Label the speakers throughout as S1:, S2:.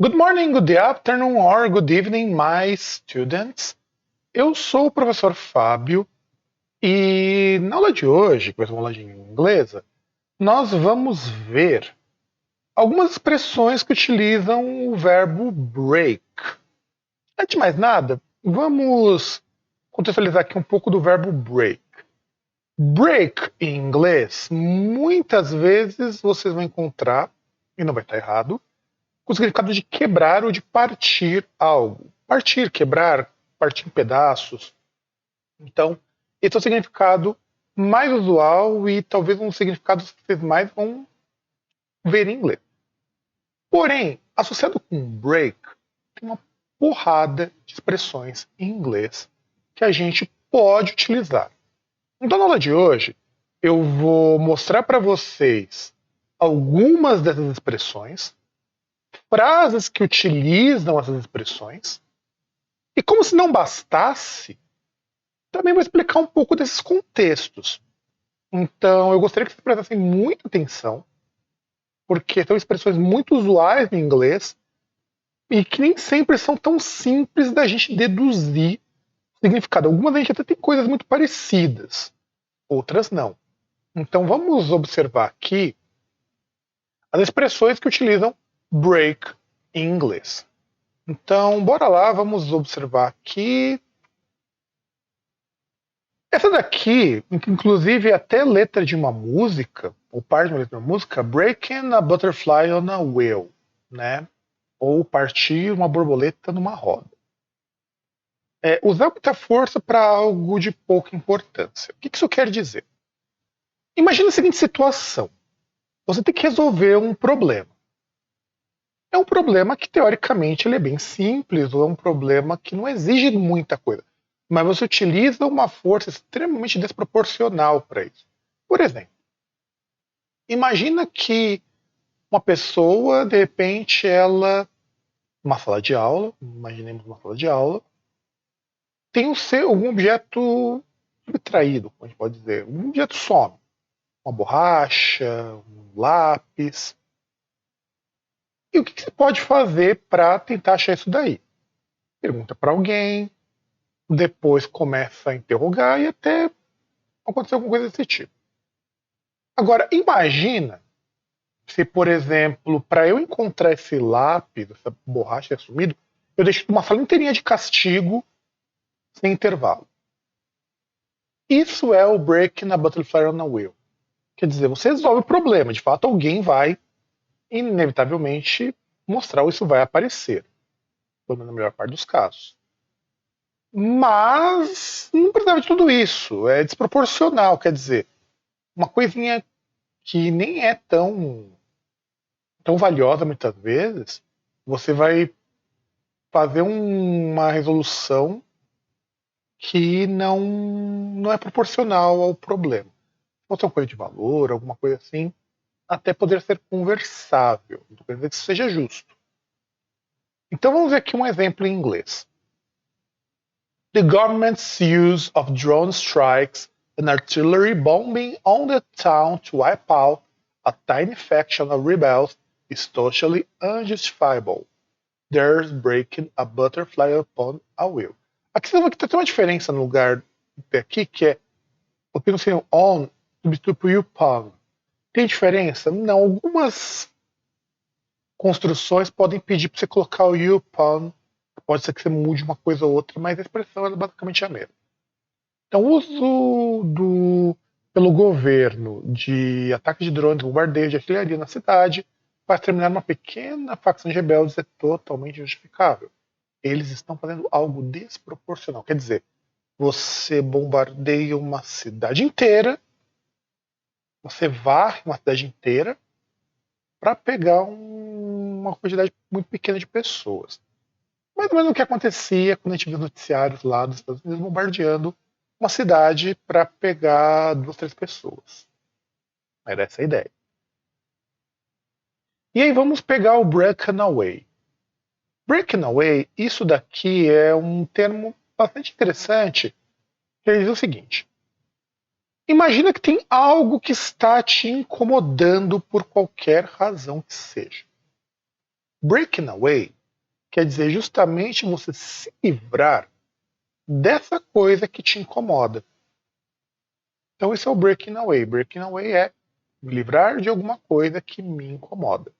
S1: Good morning, good afternoon or good evening, my students. Eu sou o professor Fábio e na aula de hoje, que vai ser uma aula de inglesa, nós vamos ver algumas expressões que utilizam o verbo break. Antes de mais nada, vamos contextualizar aqui um pouco do verbo break. Break em inglês, muitas vezes vocês vão encontrar, e não vai estar errado, com o significado de quebrar ou de partir algo. Partir, quebrar, partir em pedaços. Então, esse é o significado mais usual e talvez um dos significados que vocês mais vão ver em inglês. Porém, associado com break, tem uma porrada de expressões em inglês que a gente pode utilizar. Então, na aula de hoje, eu vou mostrar para vocês algumas dessas expressões, frases que utilizam essas expressões, e como se não bastasse, também vou explicar um pouco desses contextos. Então, eu gostaria que vocês prestassem muita atenção, porque são expressões muito usuais no inglês e que nem sempre são tão simples da gente deduzir o significado. Algumas a gente até tem coisas muito parecidas, outras não. Então, vamos observar aqui as expressões que utilizam break em inglês. Então, bora lá, vamos observar aqui. Essa daqui, inclusive é até letra de uma música, ou parte de uma letra de uma música, Breaking a Butterfly on a Wheel, né? Ou partir uma borboleta numa roda. Usar muita força para algo de pouca importância. O que isso quer dizer? Imagina a seguinte situação. Você tem que resolver um problema. É um problema que, teoricamente, ele é bem simples, ou é um problema que não exige muita coisa. Mas você utiliza uma força extremamente desproporcional para isso. Por exemplo, imagina que uma pessoa, de repente, uma sala de aula, imaginemos uma sala de aula, tem algum objeto subtraído, como a gente pode dizer, um objeto some. Uma borracha, um lápis. E o que você pode fazer para tentar achar isso daí? Pergunta para alguém, depois começa a interrogar e até acontecer alguma coisa desse tipo. Agora, imagina se, por exemplo, para eu encontrar esse lápis, essa borracha sumido, eu deixo uma sala inteirinha de castigo sem intervalo. Isso é o break na Butterfly on a Wheel. Quer dizer, você resolve o problema. De fato, alguém vai, inevitavelmente, mostrar ou isso vai aparecer. Pelo menos na melhor parte dos casos. Mas não precisava de tudo isso. É desproporcional. Quer dizer, uma coisinha que nem é tão valiosa muitas vezes, você vai fazer uma resolução que não é proporcional ao problema. Pode ser uma coisa de valor, alguma coisa assim, até poder ser conversável. Não quer dizer que isso seja justo. Então vamos ver aqui um exemplo em inglês. The government's use of drone strikes and artillery bombing on the town to wipe out a tiny faction of rebels is totally unjustifiable. There's breaking a butterfly upon a wheel. Aqui você vai ter uma diferença no lugar aqui, que é o que não seria on substitui por upon. Tem diferença? Não. Algumas construções podem pedir para você colocar o upon. Pode ser que você mude uma coisa ou outra, mas a expressão é basicamente a mesma. Então, o uso pelo governo de ataques de drones, bombardeio de artilharia na cidade para terminar uma pequena facção de rebeldes é totalmente justificável. Eles estão fazendo algo desproporcional. Quer dizer, você bombardeia uma cidade inteira, você varre uma cidade inteira para pegar uma quantidade muito pequena de pessoas. Mais ou menos o que acontecia quando a gente viu os noticiários lá dos Estados Unidos bombardeando uma cidade para pegar 2, 3 pessoas. Era essa a ideia. E aí vamos pegar o breaking away. Breaking away, isso daqui é um termo bastante interessante, que ele diz o seguinte. Imagina que tem algo que está te incomodando por qualquer razão que seja. Breaking away quer dizer justamente você se livrar dessa coisa que te incomoda. Então esse é o breaking away. Breaking away é me livrar de alguma coisa que me incomoda.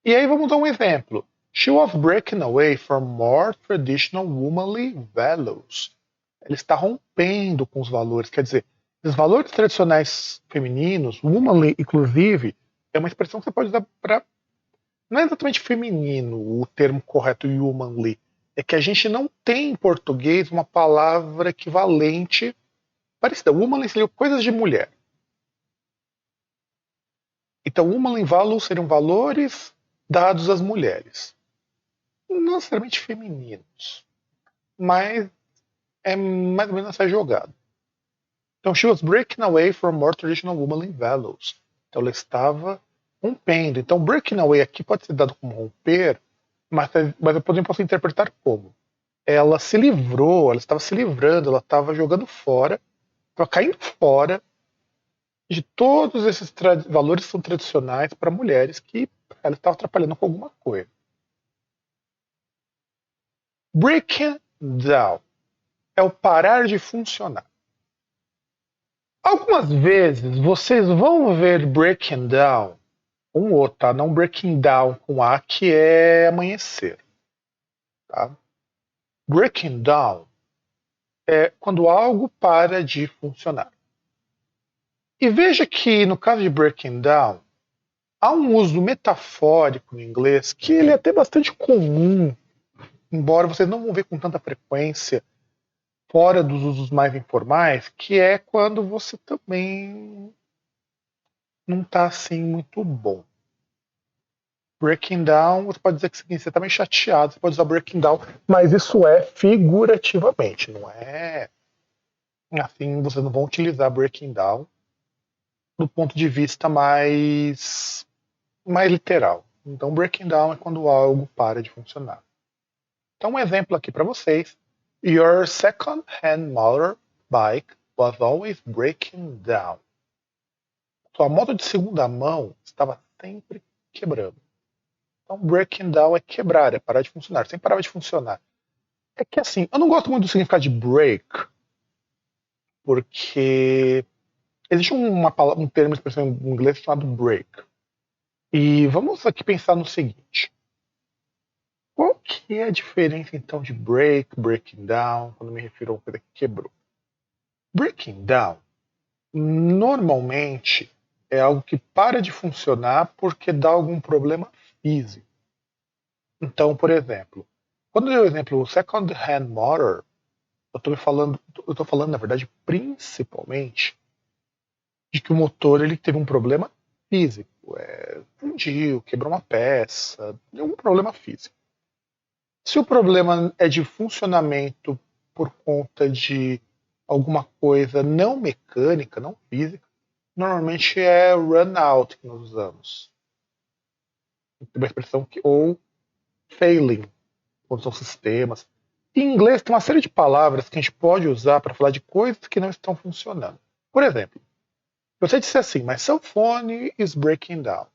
S1: E aí vamos dar um exemplo. She was breaking away from more traditional womanly values. Ela está rompendo com os valores. Quer dizer, os valores tradicionais femininos, womanly, inclusive, é uma expressão que você pode usar para. Não é exatamente feminino o termo correto, womanly. É que a gente não tem em português uma palavra equivalente parecida. Womanly seria coisas de mulher. Então, womanly values seriam valores dados às mulheres. Não necessariamente femininos, mas é mais ou menos essa jogada. Então, she was breaking away from more traditional womanly values. Então, ela estava rompendo. Então, breaking away aqui pode ser dado como romper, mas eu posso interpretar como ela se livrou, ela estava se livrando, ela estava jogando fora, estava caindo fora de todos esses valores que são tradicionais para mulheres que ela estava atrapalhando com alguma coisa. Breaking down é o parar de funcionar. Algumas vezes vocês vão ver breaking down com O, tá? Não breaking down com A, que é amanhecer. Tá? Breaking down é quando algo para de funcionar. E veja que no caso de breaking down, há um uso metafórico no inglês que ele é até bastante comum, embora vocês não vão ver com tanta frequência fora dos usos mais informais, que é quando você também não está assim muito bom. Breaking down, você pode dizer que você está meio chateado, você pode usar breaking down, mas isso é figurativamente, não é assim, vocês não vão utilizar breaking down do ponto de vista mais literal. Então, breaking down é quando algo para de funcionar. Então, um exemplo aqui para vocês. Your second-hand motorbike was always breaking down. Sua moto de segunda mão estava sempre quebrando. Então, breaking down é quebrar, é parar de funcionar. Sempre parava de funcionar. É que assim, eu não gosto muito do significado de break, porque existe um termo, uma expressão em inglês chamado break. E vamos aqui pensar no seguinte. Qual que é a diferença então de break, breaking down, quando me refiro a uma coisa que quebrou? Breaking down normalmente é algo que para de funcionar porque dá algum problema físico. Então, por exemplo, quando eu dei o exemplo second hand motor, eu estou falando na verdade principalmente de que o motor ele teve um problema físico, fundiu, quebrou uma peça, deu um problema físico. Se o problema é de funcionamento por conta de alguma coisa não mecânica, não física, normalmente é run out que nós usamos. Tem uma expressão que ou failing, quando são sistemas. Em inglês tem uma série de palavras que a gente pode usar para falar de coisas que não estão funcionando. Por exemplo, se você disser assim, my cell phone is breaking down.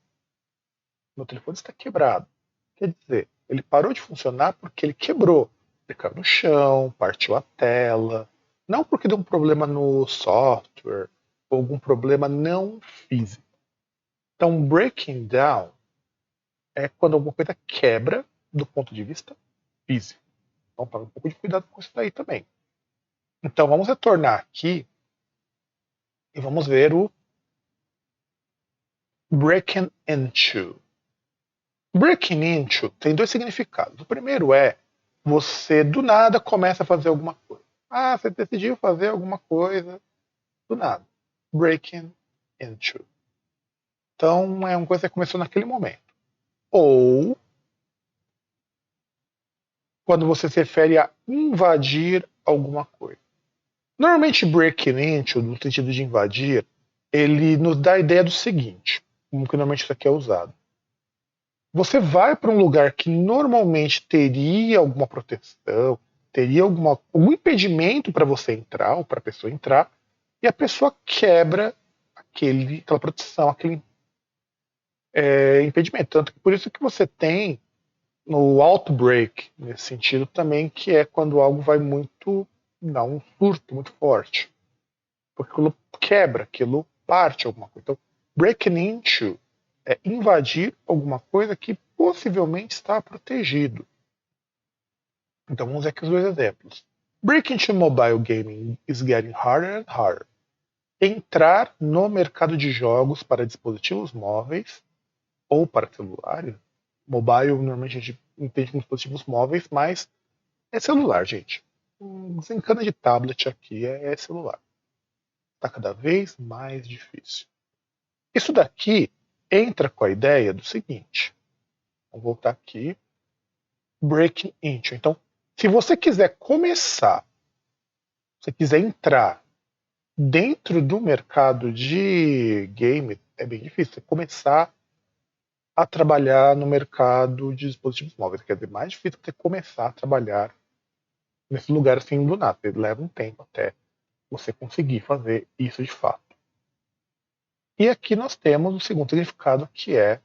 S1: Meu telefone está quebrado. Quer dizer, ele parou de funcionar porque ele quebrou. Ele caiu no chão, partiu a tela. Não porque deu um problema no software ou algum problema não físico. Então, breaking down é quando alguma coisa quebra do ponto de vista físico. Então, tome um pouco de cuidado com isso daí também. Então, vamos retornar aqui e vamos ver o breaking into. Breaking into tem dois significados. O primeiro é você do nada começa a fazer alguma coisa. Ah, você decidiu fazer alguma coisa do nada. Breaking into. Então é uma coisa que começou naquele momento. Ou quando você se refere a invadir alguma coisa. Normalmente breaking into, no sentido de invadir, ele nos dá a ideia do seguinte, como que normalmente isso aqui é usado. Você vai para um lugar que normalmente teria alguma proteção, teria algum impedimento para você entrar, ou para a pessoa entrar, e a pessoa quebra aquela proteção, impedimento. Tanto que por isso que você tem no outbreak, nesse sentido também, que é quando algo vai muito, dá um surto muito forte. Porque aquilo quebra, aquilo parte alguma coisa. Então, breaking into é invadir alguma coisa que possivelmente está protegido. Então vamos ver aqui os dois exemplos. Breaking into mobile gaming is getting harder and harder. Entrar no mercado de jogos para dispositivos móveis ou para celulares. Mobile normalmente a gente entende como dispositivos móveis, mas é celular, gente. Desencana de tablet aqui é celular. Está cada vez mais difícil. Isso daqui entra com a ideia do seguinte. Vamos voltar aqui. Breaking into. Então, se você quiser começar, se você quiser entrar dentro do mercado de game, é bem difícil. Você começar a trabalhar no mercado de dispositivos móveis. Quer dizer, mais difícil você começar a trabalhar nesse lugar assim do nada. Leva um tempo até você conseguir fazer isso de fato. E aqui nós temos o segundo significado, que é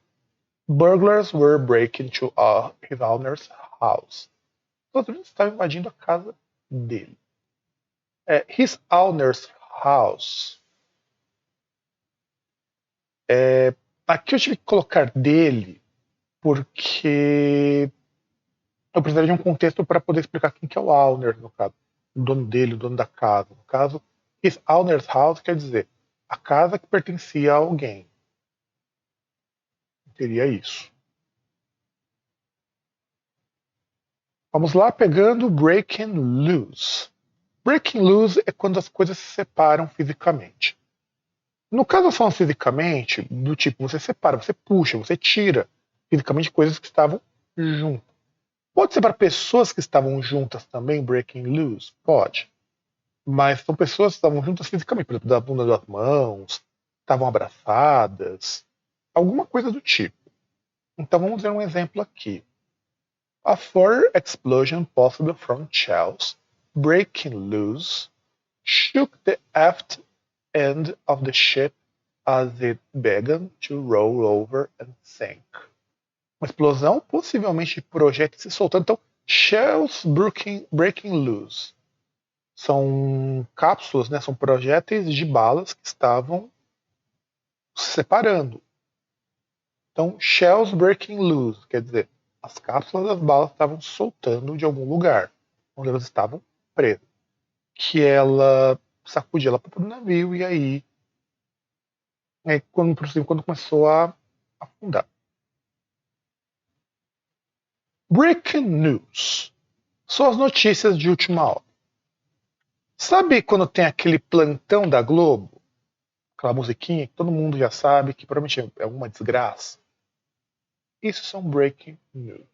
S1: burglars were breaking into his owner's house. Os outros estavam invadindo a casa dele. His owner's house. Aqui eu tive que colocar dele porque eu precisaria de um contexto para poder explicar quem que é o owner, no caso. O dono dele, o dono da casa. No caso, his owner's house quer dizer a casa que pertencia a alguém. Seria isso. Vamos lá, pegando breaking loose. Breaking loose é quando as coisas se separam fisicamente. No caso, falando fisicamente, do tipo, você separa, você puxa, você tira fisicamente coisas que estavam juntas. Pode ser para pessoas que estavam juntas também, breaking loose? Pode. Mas são pessoas que estavam juntas fisicamente, por exemplo, da bunda das mãos, estavam abraçadas, alguma coisa do tipo. Então vamos ver um exemplo aqui. A further explosion possible from shells breaking loose shook the aft end of the ship as it began to roll over and sank. Uma explosão possivelmente de projéteis se soltando. Então, shells breaking loose. São cápsulas, né? São projéteis de balas que estavam se separando. Então, shells breaking loose, quer dizer, as cápsulas das balas estavam soltando de algum lugar, onde elas estavam presas. Que ela sacudia ela para o navio e aí quando começou a afundar. Breaking news. São as notícias de última hora. Sabe quando tem aquele plantão da Globo? Aquela musiquinha que todo mundo já sabe que provavelmente é uma desgraça. Isso são breaking news.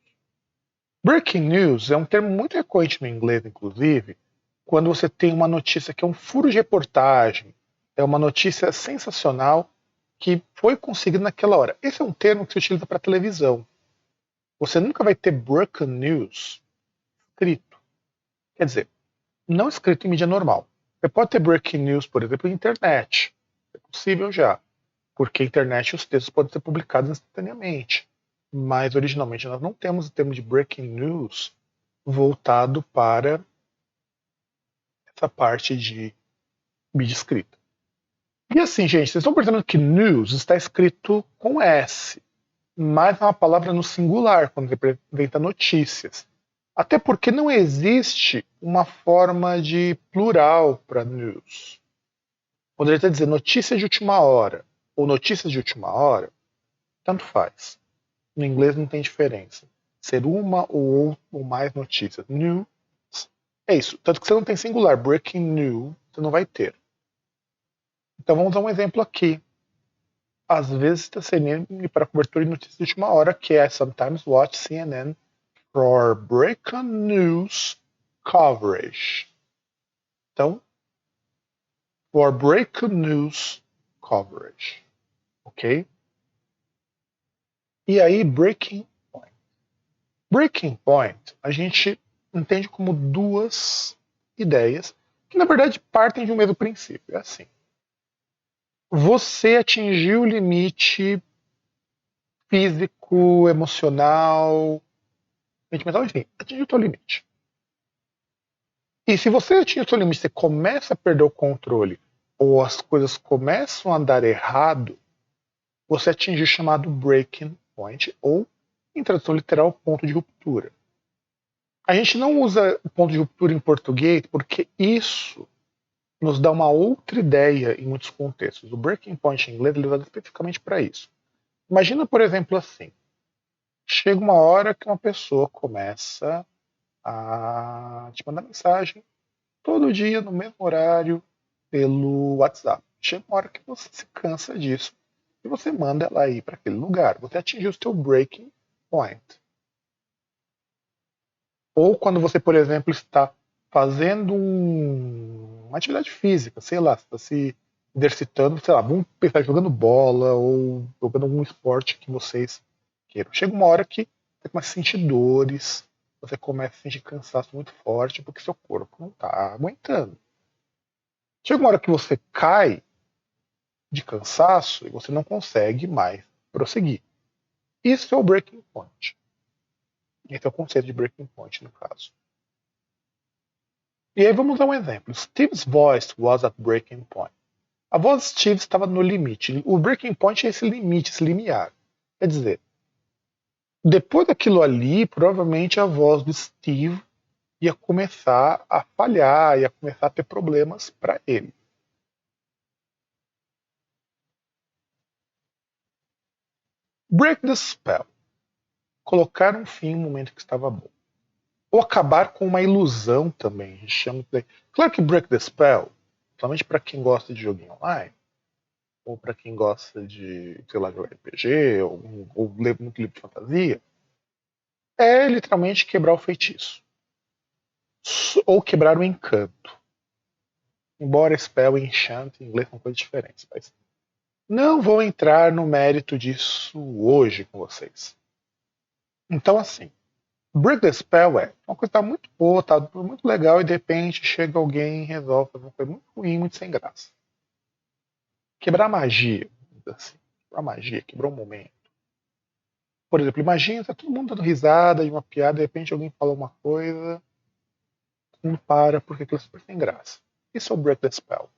S1: Breaking news é um termo muito recorrente no inglês, inclusive, quando você tem uma notícia que é um furo de reportagem, é uma notícia sensacional que foi conseguida naquela hora. Esse é um termo que se utiliza para televisão. Você nunca vai ter breaking news escrito. Quer dizer, não escrito em mídia normal. Você pode ter breaking news, por exemplo, na internet. É possível já. Porque a internet os textos podem ser publicados instantaneamente. Mas originalmente nós não temos o termo de breaking news voltado para essa parte de mídia escrita. E assim, gente, vocês estão percebendo que news está escrito com S, mas é uma palavra no singular, quando representa notícias. Até porque não existe uma forma de plural para news. Poderia até dizer notícia de última hora ou notícias de última hora, tanto faz. No inglês não tem diferença. Ser uma ou mais notícias. News é isso. Tanto que você não tem singular. Breaking news você não vai ter. Então vamos dar um exemplo aqui. Às vezes está CNN para cobertura de notícias de última hora, que é sometimes watch CNN for breaking news coverage. Então, for breaking news coverage. Ok? E aí, breaking point. Breaking point, a gente entende como duas ideias que, na verdade, partem de um mesmo princípio. É assim. Você atingiu o limite físico, emocional, sentimental, enfim, atingiu o teu limite. E se você atinge o seu limite, você começa a perder o controle, ou as coisas começam a andar errado, você atinge o chamado breaking point, ou, em tradução literal, ponto de ruptura. A gente não usa o ponto de ruptura em português porque isso nos dá uma outra ideia em muitos contextos. O breaking point em inglês é usado especificamente para isso. Imagina, por exemplo, assim: chega uma hora que uma pessoa começa a te mandar mensagem todo dia, no mesmo horário, pelo WhatsApp. Chega uma hora que você se cansa disso e você manda ela ir para aquele lugar. Você atingiu o seu breaking point. Ou quando você, por exemplo, está fazendo uma atividade física, sei lá, você está se exercitando, sei lá, vamos pensar jogando bola ou jogando algum esporte que vocês queiram. Chega uma hora que você começa a sentir dores, você começa a sentir cansaço muito forte porque seu corpo não está aguentando. Chega uma hora que você cai de cansaço e você não consegue mais prosseguir. Isso é o breaking point. Esse é o conceito de breaking point no caso. E aí vamos dar um exemplo. Steve's voice was at breaking point. A voz de Steve estava no limite. O breaking point é esse limite, esse limiar. Quer dizer, depois daquilo ali, provavelmente a voz do Steve ia começar a falhar, ia começar a ter problemas para ele. Break the spell. Colocar um fim no momento que estava bom. Ou acabar com uma ilusão também. A gente chama de... Claro que break the spell, somente para quem gosta de joguinho online, ou para quem gosta de, sei lá, jogar RPG, ou ler muito livro de fantasia, é literalmente quebrar o feitiço. Ou quebrar o encanto. Embora spell e enchant em inglês são coisas diferentes, mas não vou entrar no mérito disso hoje com vocês. Então, assim, break the spell é uma coisa que tá muito boa, tá muito legal, e de repente chega alguém e resolve fazer uma coisa muito ruim, muito sem graça. Quebrar magia, assim, quebrar magia, quebrar um momento. Por exemplo, imagina, tá todo mundo dando risada de uma piada, de repente alguém fala uma coisa, todo mundo para porque aquilo é super sem graça. Isso é o break the spell.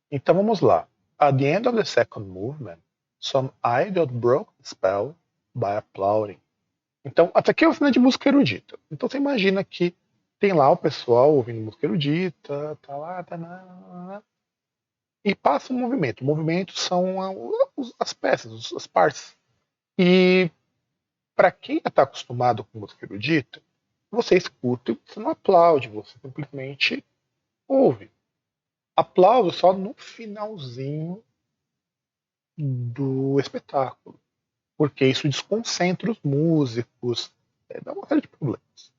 S1: Então vamos lá. At the end of the second movement, some idiot broke the spell by applauding. Então, até aqui é uma cena de música erudita. Então você imagina que tem lá o pessoal ouvindo música erudita, tá lá, e passa um movimento. O movimento são as peças, as partes. E para quem já está acostumado com música erudita, você escuta e você não aplaude, você simplesmente ouve. Aplauso só no finalzinho do espetáculo, porque isso desconcentra os músicos, dá uma série de problemas.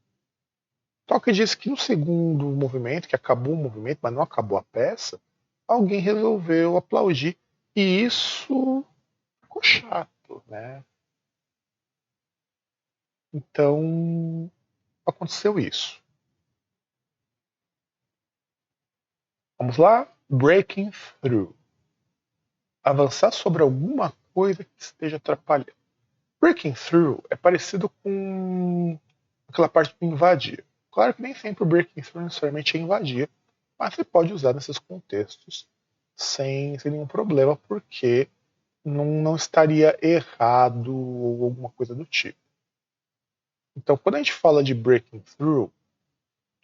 S1: Só que diz que no segundo movimento, que acabou o movimento, mas não acabou a peça, alguém resolveu aplaudir. E isso ficou chato, né? Então aconteceu isso. Vamos lá? Breaking through. Avançar sobre alguma coisa que esteja atrapalhando. Breaking through é parecido com aquela parte de invadir. Claro que nem sempre o breaking through necessariamente é invadir, mas você pode usar nesses contextos sem nenhum problema, porque não estaria errado ou alguma coisa do tipo. Então, quando a gente fala de breaking through,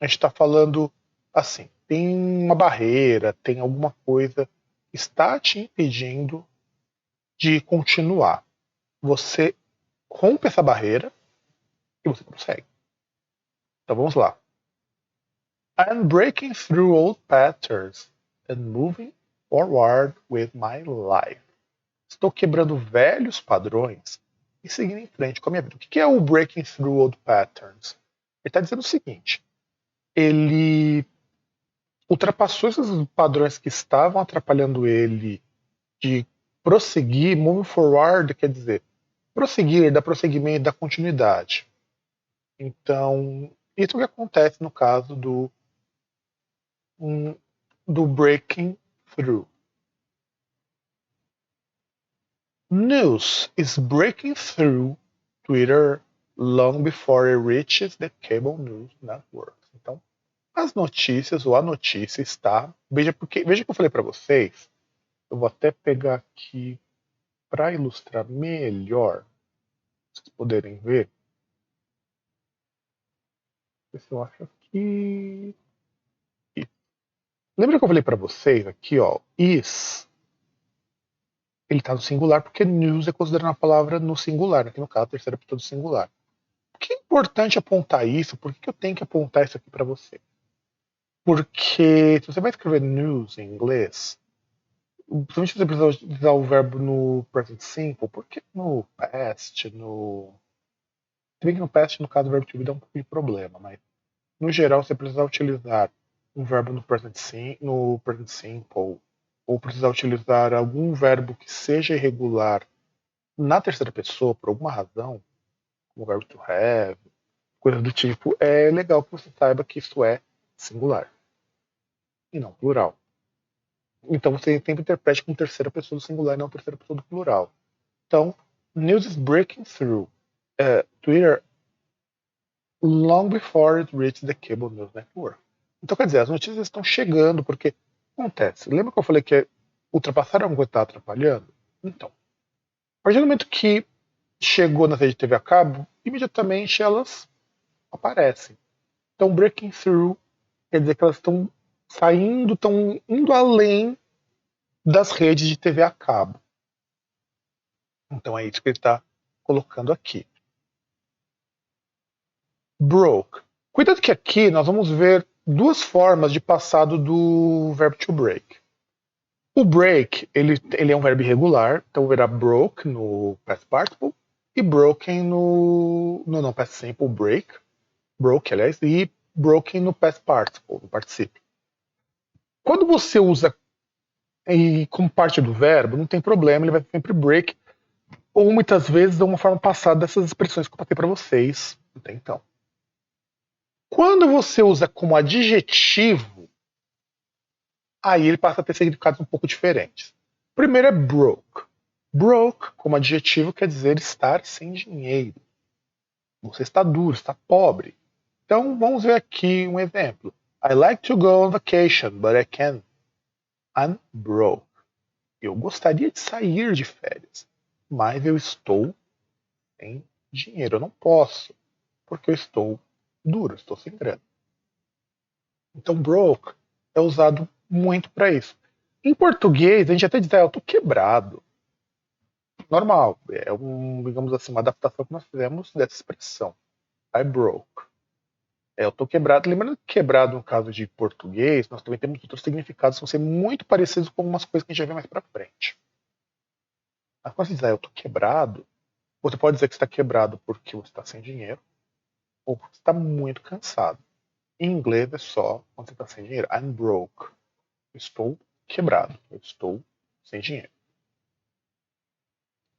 S1: a gente está falando assim: tem uma barreira, tem alguma coisa que está te impedindo de continuar. Você rompe essa barreira e você consegue. Então vamos lá. I'm breaking through old patterns and moving forward with my life. Estou quebrando velhos padrões e seguindo em frente com a minha vida. O que é o breaking through old patterns? Ele está dizendo o seguinte: ele ultrapassou esses padrões que estavam atrapalhando ele de prosseguir. Moving forward quer dizer prosseguir, dar prosseguimento, dar continuidade. Então, isso é o que acontece no caso do breaking through. News is breaking through Twitter long before it reaches the cable news networks. Então, as notícias ou a notícia está. Veja que eu falei para vocês. Eu vou até pegar aqui para ilustrar melhor, pra vocês poderem ver. Ver se eu acho aqui. Lembra que eu falei para vocês aqui, ó, is, ele está no singular porque news é considerada uma palavra no singular, aqui no caso a terceira pessoa do singular. Por que é importante apontar isso? Por que eu tenho que apontar isso aqui para você? Porque se você vai escrever news em inglês, principalmente se você precisar usar o verbo no present simple, porque no past, no. Se bem que no past, no caso, o verbo to be dá um pouco de problema, mas no geral você precisa utilizar um verbo no present simple, ou precisar utilizar algum verbo que seja irregular na terceira pessoa, por alguma razão, como o verbo to have, coisa do tipo, é legal que você saiba que isso é singular e não plural. Então você sempre interprete como terceira pessoa do singular e não terceira pessoa do plural. Então, news is breaking through Twitter long before it reaches the cable news network. Então, quer dizer, as notícias estão chegando, porque acontece. Lembra que eu falei que ultrapassar alguma coisa está atrapalhando? Então, a partir do momento que chegou na rede de TV a cabo, imediatamente elas aparecem. Então, breaking through quer dizer que elas estão saindo, estão indo além das redes de TV a cabo. Então é isso que ele está colocando aqui. Broke. Cuidado que aqui nós vamos ver duas formas de passado do verbo to break. O break, ele é um verbo irregular, então verá broke no past participle e broken no não, past simple, break, broke, aliás, e broken no past participle, no particípio. Quando você usa como parte do verbo, não tem problema, ele vai sempre break, ou muitas vezes de uma forma passada dessas expressões que eu passei para vocês até então. Quando você usa como adjetivo, aí ele passa a ter significados um pouco diferentes. Primeiro é broke. Broke, como adjetivo, quer dizer estar sem dinheiro. Você está duro, está pobre. Então vamos ver aqui um exemplo. I like to go on vacation, but I can't. I'm broke. Eu gostaria de sair de férias, mas eu estou sem dinheiro. Eu não posso, porque eu estou duro, estou sem grana. Então broke é usado muito para isso. Em português, a gente até diz, eu estou quebrado. Normal, é digamos assim, uma adaptação que nós fizemos dessa expressão. I broke. Eu estou quebrado. Lembrando que quebrado, no caso de português, nós também temos outros significados que vão ser muito parecidos com algumas coisas que a gente vai ver mais para frente. Mas quando você diz, eu estou quebrado, você pode dizer que está quebrado porque você está sem dinheiro ou porque está muito cansado. Em inglês é só quando você está sem dinheiro. I'm broke. Eu estou quebrado. Eu estou sem dinheiro.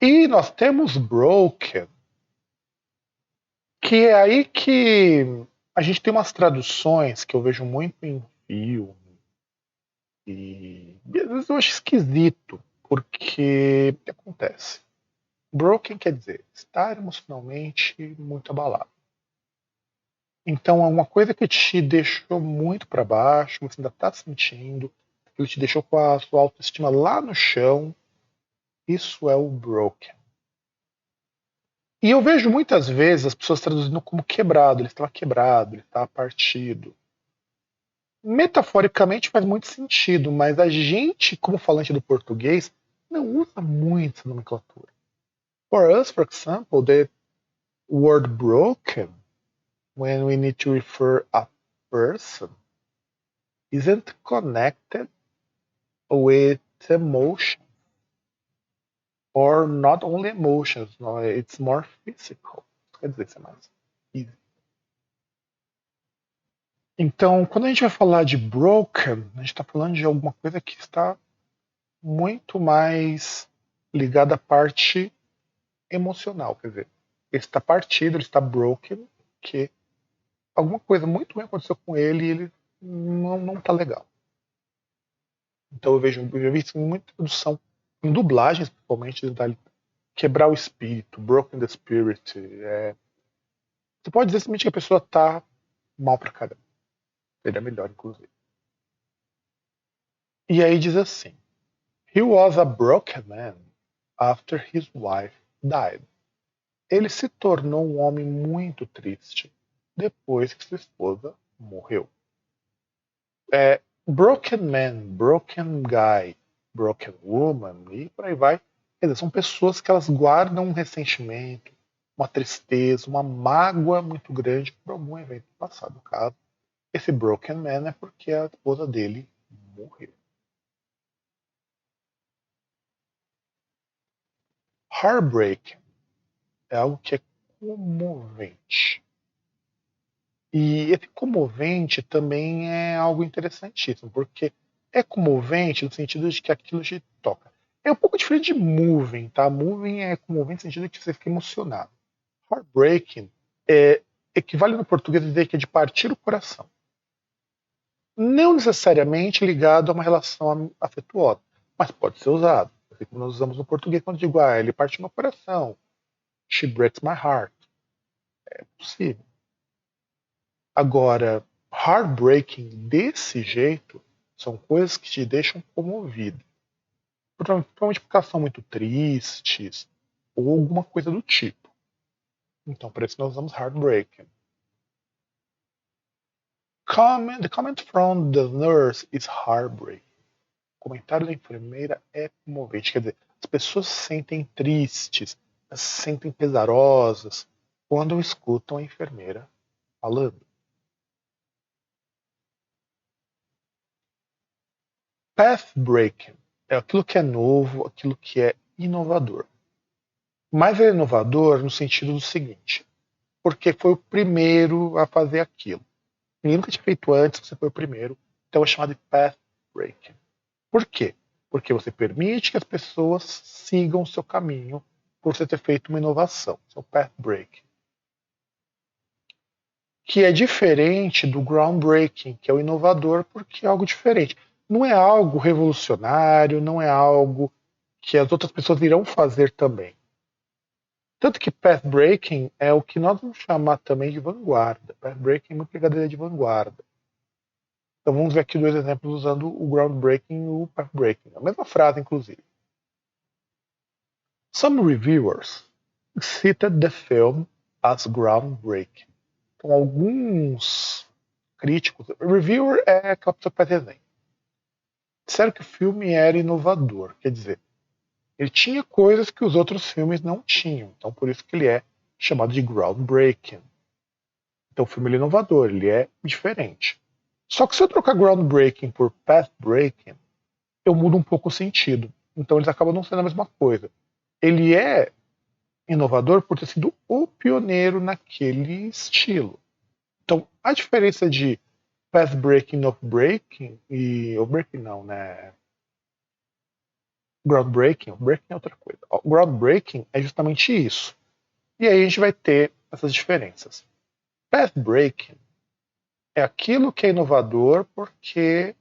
S1: E nós temos broken, que é aí que a gente tem umas traduções que eu vejo muito em filme. E às vezes eu acho esquisito, porque o que acontece? Broken quer dizer estar emocionalmente muito abalado. Então é uma coisa que te deixou muito para baixo, você ainda está sentindo, ele te deixou com a sua autoestima lá no chão. Isso é o broken. E eu vejo muitas vezes as pessoas traduzindo como quebrado, ele estava quebrado, ele estava partido. Metaforicamente faz muito sentido, mas a gente, como falante do português, não usa muito essa nomenclatura. For us, for example, the word broken, when we need to refer a person, isn't connected with emotion. Or not only emotions, no, it's more physical. Quer dizer, isso é mais easy. Então, quando a gente vai falar de broken, a gente está falando de alguma coisa que está muito mais ligada à parte emocional. Quer dizer, ele está partido, ele está broken, que alguma coisa muito ruim aconteceu com ele e ele não está legal. Então eu já vi isso em muita produção, em dublagens, principalmente, quebrar o espírito, broken the spirit. Você pode dizer simplesmente que a pessoa tá mal pra caramba. Seria melhor, inclusive. E aí diz assim: He was a broken man after his wife died. Ele se tornou um homem muito triste depois que sua esposa morreu. Broken man, broken guy, broken woman e por aí vai. Quer dizer, são pessoas que elas guardam um ressentimento, uma tristeza, uma mágoa muito grande por algum evento passado. No caso, esse broken man é porque a esposa dele morreu. Heartbreak é algo que é comovente. E esse comovente também é algo interessantíssimo, porque é comovente no sentido de que aquilo te toca. É um pouco diferente de moving, tá? Moving é comovente no sentido de que você fica emocionado. Heartbreaking equivale no português a dizer que é de partir o coração. Não necessariamente ligado a uma relação afetuosa, mas pode ser usado. Assim como nós usamos no português quando digo, ele parte meu coração. She breaks my heart. É possível. Agora, heartbreaking desse jeito são coisas que te deixam comovido. Provavelmente porque elas são muito tristes ou alguma coisa do tipo. Então, por isso nós usamos heartbreaking. The comment from the nurse is heartbreaking. O comentário da enfermeira é comovente. Quer dizer, as pessoas se sentem tristes, se sentem pesarosas quando escutam a enfermeira falando. Pathbreaking é aquilo que é novo, aquilo que é inovador. Mas é inovador no sentido do seguinte, porque foi o primeiro a fazer aquilo. Ninguém nunca tinha feito antes, você foi o primeiro, então é chamado de pathbreaking. Por quê? Porque você permite que as pessoas sigam o seu caminho por você ter feito uma inovação, seu pathbreaking. Que é diferente do groundbreaking, que é o inovador, porque é algo diferente. Não é algo revolucionário, não é algo que as outras pessoas irão fazer também. Tanto que pathbreaking é o que nós vamos chamar também de vanguarda. Pathbreaking é muito ligado de vanguarda. Então vamos ver aqui dois exemplos usando o groundbreaking e o pathbreaking. A mesma frase, inclusive. Some reviewers cited the film as groundbreaking. Então alguns críticos, reviewer é aquela pessoa que faz resenha, disseram que o filme era inovador, quer dizer, ele tinha coisas que os outros filmes não tinham, então por isso que ele é chamado de groundbreaking. Então o filme é inovador, ele é diferente. Só que se eu trocar groundbreaking por pathbreaking, eu mudo um pouco o sentido. Então eles acabam não sendo a mesma coisa. Ele é inovador por ter sido o pioneiro naquele estilo. Então a diferença de pathbreaking of breaking e o breaking não, né? Groundbreaking, breaking é outra coisa. Groundbreaking é justamente isso. E aí a gente vai ter essas diferenças. Pathbreaking é aquilo que é inovador porque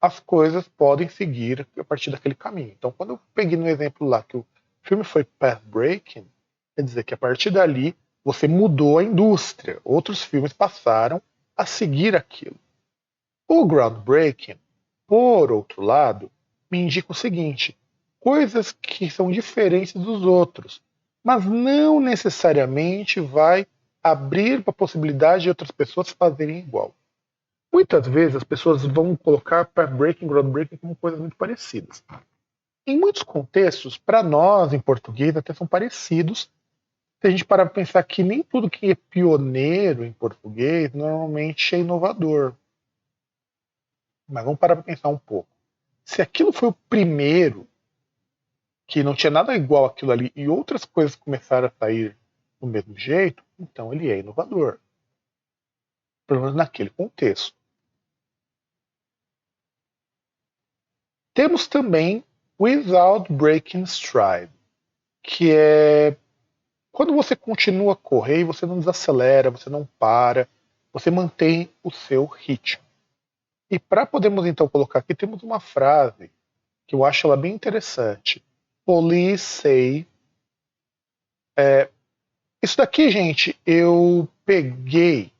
S1: as coisas podem seguir a partir daquele caminho. Então, quando eu peguei no exemplo lá que o filme foi pathbreaking, quer dizer que a partir dali você mudou a indústria. Outros filmes passaram a seguir aquilo. O groundbreaking, por outro lado, me indica o seguinte: coisas que são diferentes dos outros, mas não necessariamente vai abrir para a possibilidade de outras pessoas fazerem igual. Muitas vezes as pessoas vão colocar pathbreaking e groundbreaking como coisas muito parecidas. Em muitos contextos, para nós, em português, até são parecidos. Se a gente parar para pensar que nem tudo que é pioneiro em português normalmente é inovador. Mas vamos parar para pensar um pouco. Se aquilo foi o primeiro, que não tinha nada igual aquilo ali, e outras coisas começaram a sair do mesmo jeito, então ele é inovador. Pelo menos naquele contexto. Temos também Without Breaking Stride, que é quando você continua a correr e você não desacelera, você não para, você mantém o seu ritmo. E para podermos então colocar aqui, temos uma frase que eu acho ela bem interessante. Police say Isso daqui, gente, eu peguei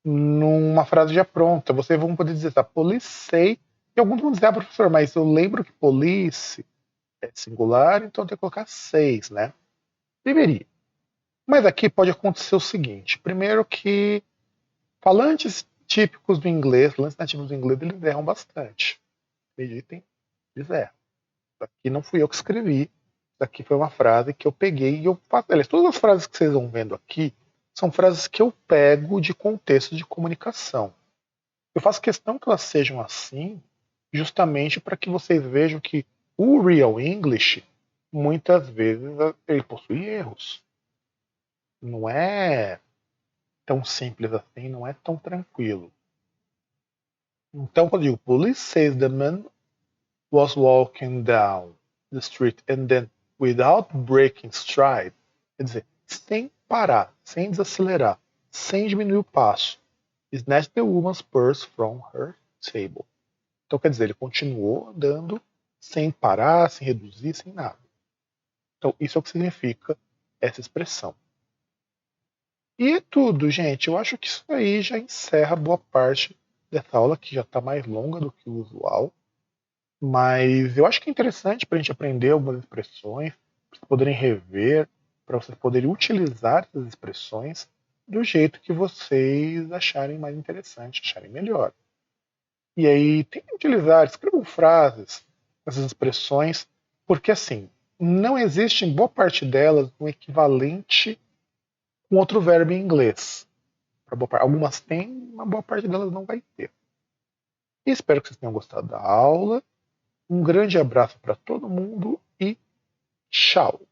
S1: numa frase já pronta. Vocês vão poder dizer, tá? Policei. E alguns vão dizer, ah, professor, mas eu lembro que police é singular, então tem que colocar seis, né? Deveria. Mas aqui pode acontecer o seguinte: primeiro que falantes típicos do inglês, falantes nativos do inglês, eles erram bastante. Acreditem, eles erram. Isso aqui não fui eu que escrevi. Isso aqui foi uma frase que eu peguei e eu faço. Aliás, todas as frases que vocês vão vendo aqui são frases que eu pego de contexto de comunicação. Eu faço questão que elas sejam assim, justamente para que vocês vejam que o Real English, muitas vezes, ele possui erros. Não é tão simples assim, não é tão tranquilo. Então, quando eu digo police says the man was walking down the street and then without breaking stride, quer dizer, sem parar, sem desacelerar, sem diminuir o passo, snatched the woman's purse from her table. Então, quer dizer, ele continuou andando sem parar, sem reduzir, sem nada. Então, isso é o que significa essa expressão. E é tudo, gente. Eu acho que isso aí já encerra boa parte dessa aula, que já está mais longa do que o usual. Mas eu acho que é interessante para a gente aprender algumas expressões, para vocês poderem rever, para vocês poderem utilizar essas expressões do jeito que vocês acharem mais interessante, acharem melhor. E aí, tentem utilizar, escrevam frases, essas expressões, porque assim, não existe em boa parte delas um equivalente com outro verbo em inglês. Algumas têm, uma boa parte delas não vai ter. E espero que vocês tenham gostado da aula. Um grande abraço para todo mundo e tchau!